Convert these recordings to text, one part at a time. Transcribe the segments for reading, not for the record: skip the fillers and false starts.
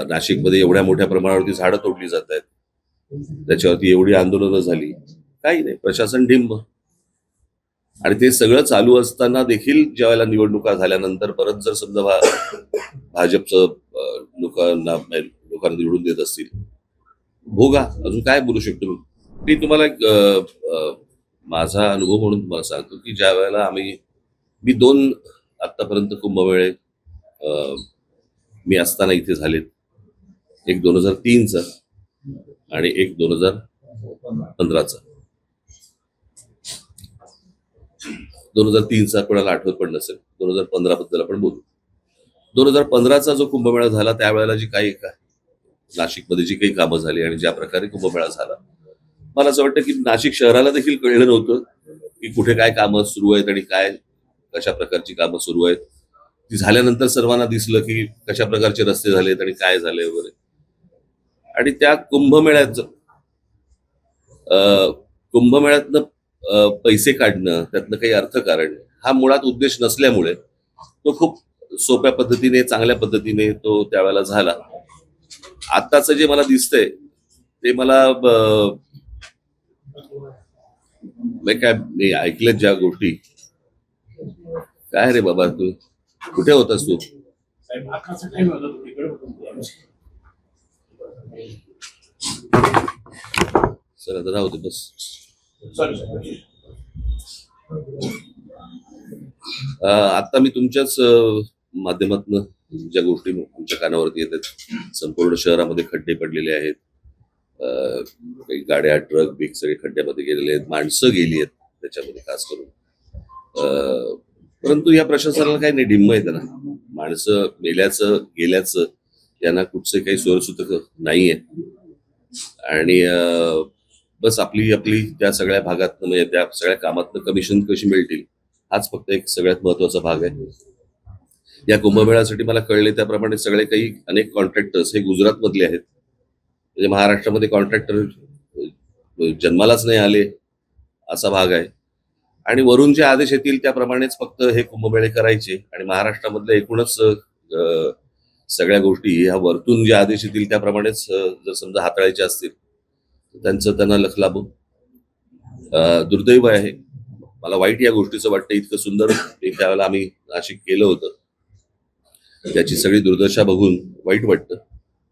नाशिकमध्ये एवढ्या मोठ्या प्रमाणावरती झाडं तोडली जात आहेत, त्याच्यावरती एवढी आंदोलनं झाली, काही नाही, प्रशासन डिंब. आणि ते सगळं चालू असताना देखील ज्यावेळेला निवडणुका झाल्यानंतर परत जर समजा भाजपचं लोकांना निवडून देत असतील, भोगा. अजून काय बोलू शकतो मी तुम्हाला माझा अनुभव म्हणून तुम्हाला सांगतो की ज्या वेळेला मी 2 आतापर्यंत कुंभमेळे मी असताना इथे झालेत. एक 2003चा आणि एक 2015चा. 2003चा कोणाला आठवत पण नसेल, 2015 बद्दल आपण बोलू. 2015चा जो कुंभमेळा झाला त्यावेळेला जी काही नाशिकमध्ये जी काही कामं झाली आणि ज्या प्रकारे कुंभमेळा झाला, मला असं वाटतं की नाशिक शहराला देखील कळलं नव्हतं की कुठे काय कामं सुरू आहेत आणि काय कशा प्रकारची कामं सुरू आहेत. ती झाल्यानंतर सर्वांना दिसलं की कशा प्रकारचे रस्ते झालेत आणि काय झाले वगैरे. आणि त्या कुंभमेळ्यातनं पैसे काढणं, त्यातनं काही अर्थकारण हा मुळात उद्देश नसल्यामुळे तो खूप सोप्या पद्धतीने, चांगल्या पद्धतीने तो त्यावेळेला झाला. आत्ताचं जे मला दिसतंय ते मला मी ऐकल्यात ज्या गोष्टी. काय रे बाबा, तू कुठे होतास तू? सर आता राहू दे बस. आता मी तुमच्याच माध्यमातून ज्या गोष्टी तुमच्या कानावरती येतात, संपूर्ण शहरामध्ये खड्डे पडलेले आहेत, काही गाड्या, ट्रक, बिग सगळे खड्ड्यामध्ये गेलेले आहेत, माणसं गेली आहेत त्याच्यामध्ये खास करून. परंतु या प्रशासनाला काही नाही, डिंब आहे त्यांना. माणसं गेल्याचं यांना कुठचे काही सोयसूत्र नाहीये. आणि बस आपली त्या सगळ्या भागातनं, म्हणजे त्या सगळ्या कामातनं कमिशन कशी मिळतील हाच फक्त एक सगळ्यात महत्वाचा भाग आहे. या कुंभमेळ्यासाठी मला कळले त्याप्रमाणे सगळे काही अनेक कॉन्ट्रॅक्टर्स हे गुजरात मधले आहेत. म्हणजे महाराष्ट्रामध्ये कॉन्ट्रॅक्टर जन्मालाच नाही आले असा भाग आहे. आणि वरून जे आदेश येतील त्याप्रमाणेच फक्त हे कुंभमेळे करायचे. आणि महाराष्ट्रामधल्या एकूणच सगळ्या गोष्टी ह्या वरतून जे आदेश येतील त्याप्रमाणेच जर समजा हाताळायचे असतील तर त्यांना लख लाभो. दुर्दैव आहे, मला वाईट या गोष्टीचं वाटतं. इतकं सुंदर त्यावेळेला आम्ही नाशिक केलं होतं, त्याची सगळी दुर्दशा बघून वाईट वाटतं.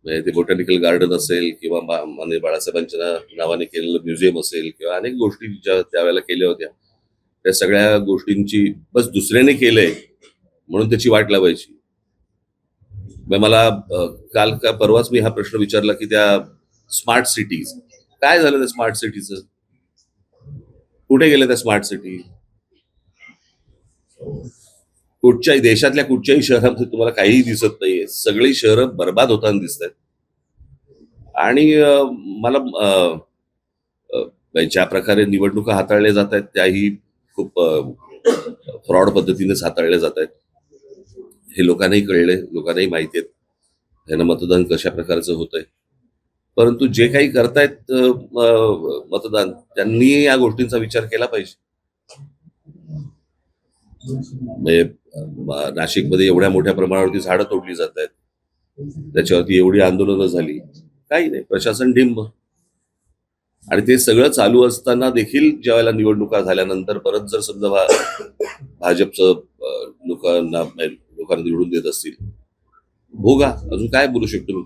म्हणजे ते बोटॅनिकल गार्डन असेल किंवा माननीय बाळासाहेबांच्या नावाने केलेलं म्युझियम असेल किंवा अनेक गोष्टी ज्या त्यावेळेला केल्या होत्या, त्या सगळ्या गोष्टींची बस दुसऱ्याने केलंय म्हणून त्याची वाट लावायची. मला काल का परवाच मी हा प्रश्न विचारला की त्या स्मार्ट सिटीज काय झालं, त्या स्मार्ट सिटीचं कुठे गेलं? त्या स्मार्ट सिटी कुठच्याही देशातल्या कुठच्याही शहरामध्ये तुम्हाला काहीही दिसत नाहीये. सगळी शहरं बर्बाद होताना दिसत आहेत. आणि मला ज्या प्रकारे निवडणुका हाताळल्या जात आहेत त्याही खूप फ्रॉड पद्धतीनेच हाताळल्या जात आहेत. हे लोकांनाही कळले, लोकांनाही माहिती आहेत ह्यानं मतदान कशा प्रकारचं होतंय. परंतु जे काही करतायत मतदान, त्यांनी या गोष्टींचा विचार केला पाहिजे. म्हणजे नाशिकमध्ये एवढ्या मोठ्या प्रमाणावरती झाडं तोडली जात आहेत, त्याच्यावरती एवढी आंदोलनं झाली, काही नाही, प्रशासन डिंब. आणि ते सगळं चालू असताना देखील ज्यावेळेला निवडणुका झाल्यानंतर परत जर समजा भाजपचं लोकांना निवडून देत असतील, भोगा. अजून काय बोलू शकतो मी.